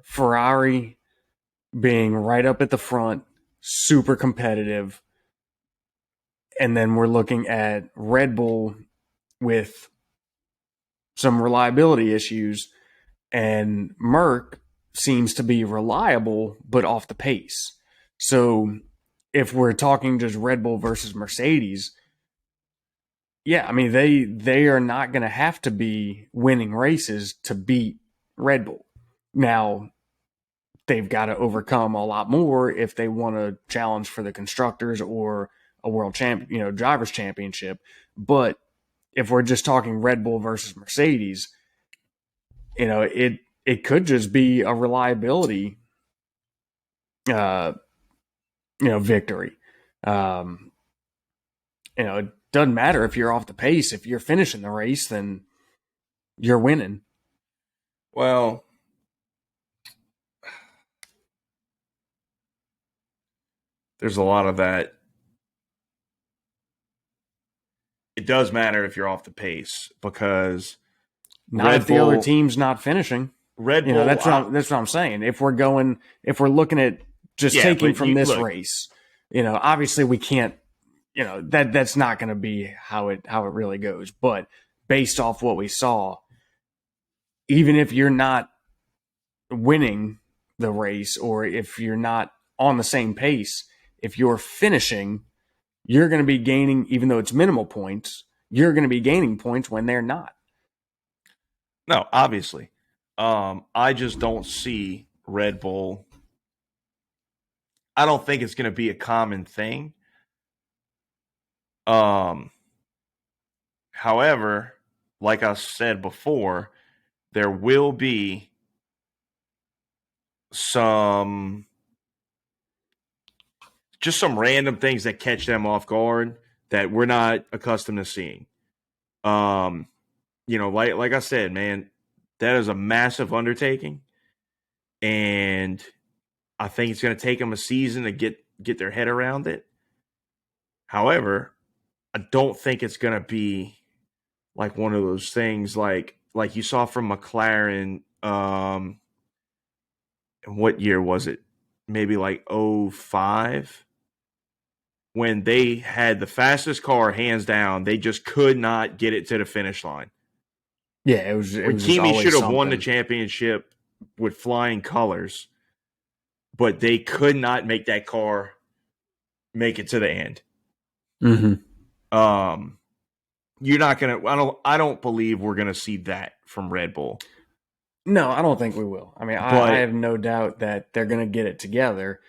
Ferrari being right up at the front, super competitive. And then we're looking at Red Bull with some reliability issues, and Merc seems to be reliable but off the pace. So if we're talking just Red Bull versus Mercedes, yeah, I mean they are not going to have to be winning races to beat Red Bull. Now, they've got to overcome a lot more if they want to challenge for the constructors or a world champ, drivers championship. But if we're just talking Red Bull versus Mercedes, it could just be a reliability, uh, victory. Um, it doesn't matter if you're off the pace. If you're finishing the race, then you're winning. Well, there's a lot of that. It does matter if you're off the pace because not if the other team's not finishing. Red Bull. That's what I'm saying. If we're looking at just taking from this race, obviously we can't. That's not going to be how it really goes. But based off what we saw, even if you're not winning the race or if you're not on the same pace, if you're finishing, you're going to be gaining, even though it's minimal points, you're going to be gaining points when they're not. No, obviously. I just don't see Red Bull. I don't think it's going to be a common thing. However, like I said before, there will be some random things that catch them off guard that we're not accustomed to seeing. Like I said, man, that is a massive undertaking, and I think it's going to take them a season to get their head around it. However, I don't think it's going to be like one of those things like you saw from McLaren. What year was it? Maybe like 2005, when they had the fastest car hands down. They just could not get it to the finish line. Yeah, it was Kimi should have won the championship with flying colors, but they could not make that car make it to the end. Mm-hmm. You're not gonna. I don't believe we're gonna see that from Red Bull. No, I don't think we will. I mean, I have no doubt that they're gonna get it together.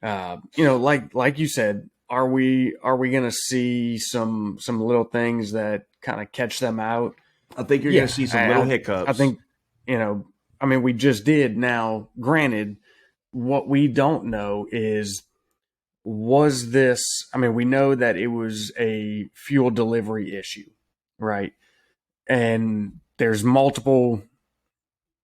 Like you said, are we gonna see some little things that kind of catch them out? I think you're gonna see some little hiccups. I think, we just did. Now, granted, what we don't know is, was this, we know that it was a fuel delivery issue, right? And there's multiple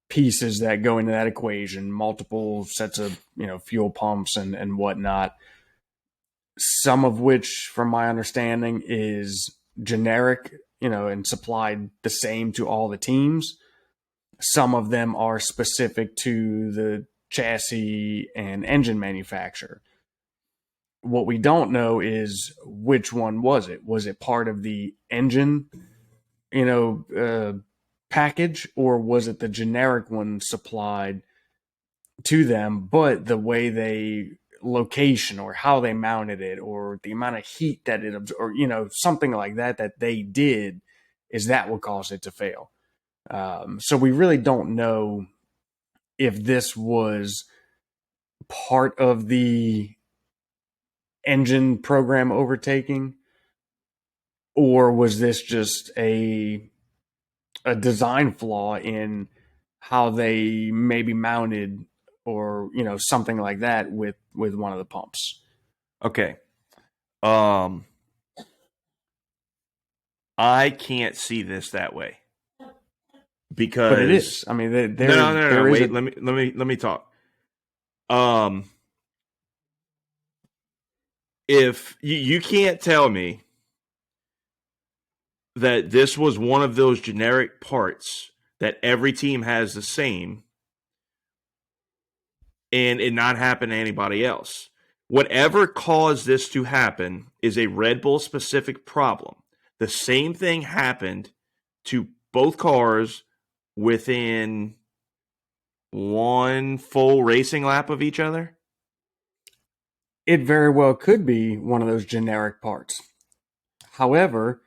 pieces that go into that equation, multiple sets of, fuel pumps and whatnot. Some of which, from my understanding, is generic, and supplied the same to all the teams. Some of them are specific to the chassis and engine manufacturer. What we don't know is which one was it. Was it part of the engine, package, or was it the generic one supplied to them? But the way they location or how they mounted it or the amount of heat that it or something like that they did, is that what caused it to fail. So we really don't know if this was part of the engine program overtaking, or was this just a design flaw in how they maybe mounted, or something like that with one of the pumps. Okay. I can't see this that way, because but it is. No. Wait, let me talk. If you can't tell me that this was one of those generic parts that every team has the same, and it not happen to anybody else. Whatever caused this to happen is a Red Bull specific problem. The same thing happened to both cars within one full racing lap of each other. It very well could be one of those generic parts. However,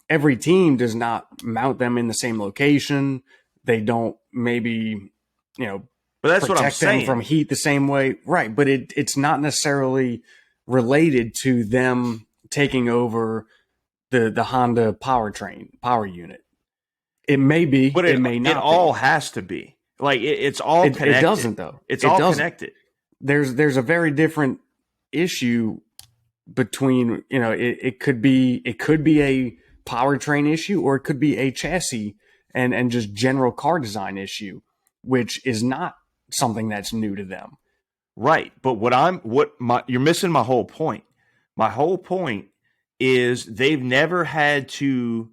every team does not mount them in the same location. They don't maybe, you know, But that's what I'm protect them from saying. heat the same way. Right. But it's not necessarily related to them taking over the Honda powertrain, power unit. It may be, But it may it not all be. has to be. Like it's all It connected. doesn't though. It's It all doesn't. connected. There's a very different issue between, it could be a powertrain issue, or it could be a chassis and just general car design issue, which is not something that's new to them. Right. But you're missing my whole point. My whole point is they've never had to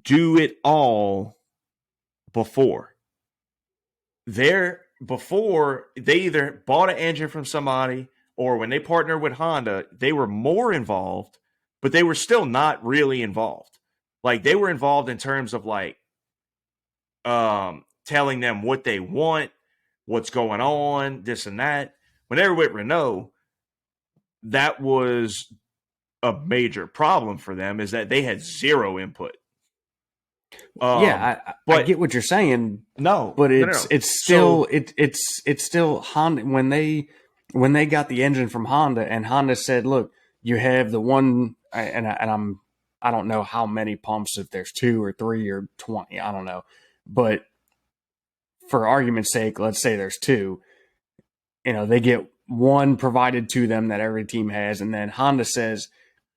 do it all before. Before they either bought an engine from somebody, or when they partnered with Honda, they were more involved, but they were still not really involved. Like they were involved in terms of like telling them what they want, what's going on, this and that. When they were with Renault, that was a major problem for them, is that they had zero input. I But get what you're saying, no, but no, no, no. it's So still it's still Honda. When they got the engine from Honda, and Honda said, look, you have the one, I don't know how many pumps, if there's 2 or 3 or 20, I don't know, but for argument's sake, let's say there's 2. They get one provided to them that every team has, and then Honda says,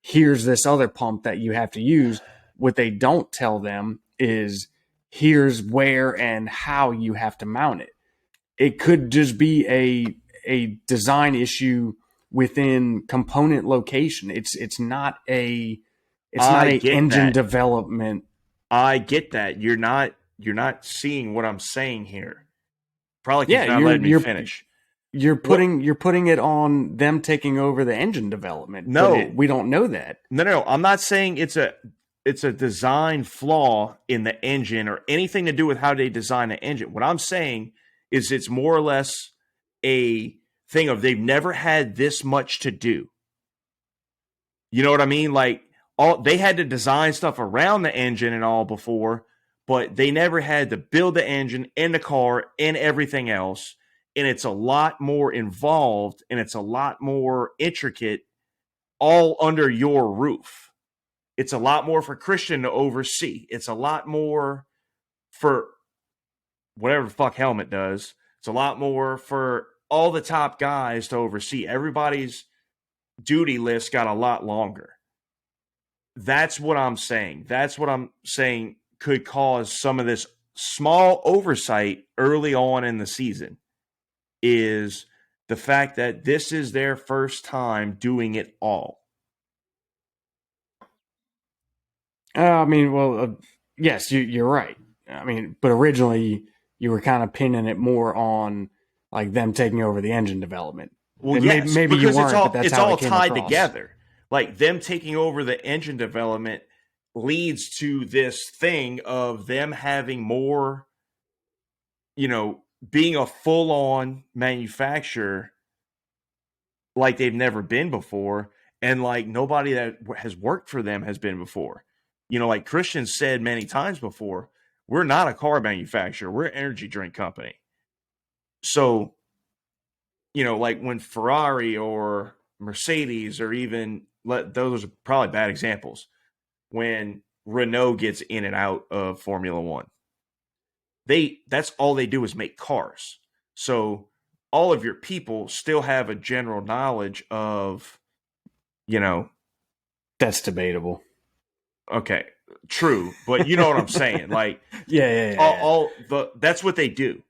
here's this other pump that you have to use. What they don't tell them is, here's where and how you have to mount it. It could just be a design issue within component location. It's not a I get engine that. development. I get that. You're not seeing what I'm saying here. Probably because Yeah, you're not letting me finish. you're What? putting it on them taking over the engine development, but No, we don't know that. no. I'm not saying it's a design flaw in the engine or anything to do with how they design the engine. What I'm saying is it's more or less a thing of they've never had this much to do. You know what I mean? Like all they had to design stuff around the engine and all before, but they never had to build the engine and the car and everything else. And it's a lot more involved and it's a lot more intricate all under your roof. It's a lot more for Christian to oversee. It's a lot more for whatever the fuck Helmet does. It's a lot more for all the top guys to oversee. Everybody's duty list got a lot longer. That's what I'm saying. That's what I'm saying could cause some of this small oversight early on in the season, is the fact that this is their first time doing it all. I mean, well, yes, you're right. I mean, but originally you were kind of pinning it more on like them taking over the engine development. Well, And yes, maybe you because weren't, but that's it's how all it came tied across. together. Like them taking over the engine development leads to this thing of them having more, being a full-on manufacturer like they've never been before, and like nobody that has worked for them has been before. Like Christian said many times before, we're not a car manufacturer, we're an energy drink company. So, like when Ferrari or Mercedes, or even those are probably bad examples, when Renault gets in and out of Formula One, that's all they do is make cars. So all of your people still have a general knowledge of, That's debatable. okay, true, but you know what I'm saying. Like, Yeah. that's what they do.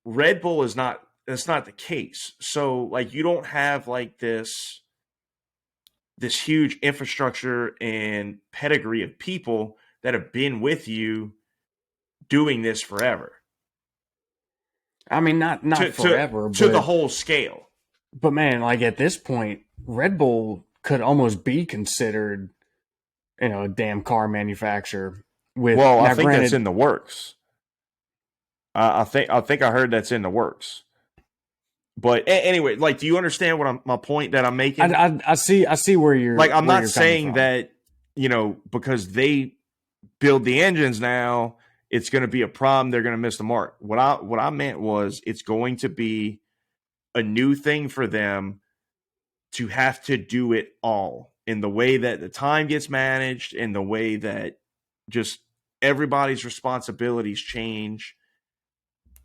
Red Bull is not. That's not the case. So, like, you don't have like this huge infrastructure and pedigree of people that have been with you doing this forever. I mean, not to to forever, to the whole scale. but man, like at this point, Red Bull could almost be considered, a damn car manufacturer. With Well, I now, think that's granted, in the works. I think I heard that's in the works. But anyway, like, do you understand what my point that I'm making? I see where Like, I'm not you're coming saying from. that, because they build the engines now, it's going to be a problem. They're going to miss the mark. What I meant was it's going to be a new thing for them to have to do it all in the way that the time gets managed, in the way that just everybody's responsibilities change.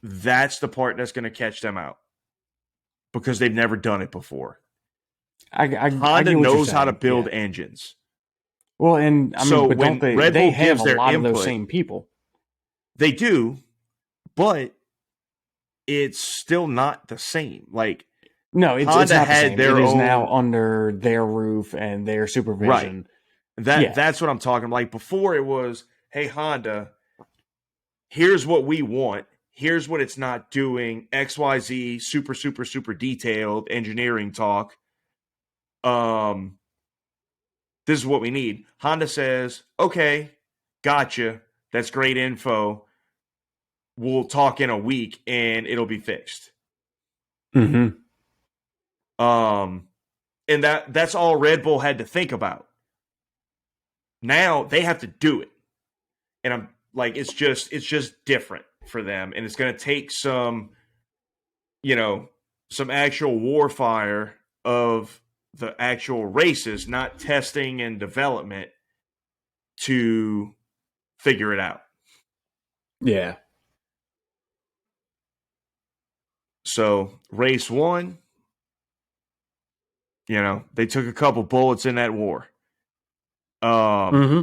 That's the part that's going to catch them out because they've never done it before. I Honda get what you're knows how to saying. build Yeah. engines. Well, and I mean, So but don't when they? Red They Bull have gives a their lot of those input, same people. they do, but it's still not the same. Like, No, it's Honda not the had same. It their is now own under their roof and their right. supervision. That Yeah. that's what I'm talking. Like before, it was, hey Honda, here's what we want. Here's what it's not doing. XYZ, super, super, super detailed engineering talk. Um, this is what we need. Honda says, okay, gotcha. That's great info. We'll talk in a week and it'll be fixed. Mm-hmm. Um, and that's all Red Bull had to think about. Now they have to do it. And I'm like, it's just different for them. And it's gonna take you know, some actual warfire of the actual races, not testing and development to figure it out. Yeah. So race one, they took a couple bullets in that war. Um, Mm-hmm.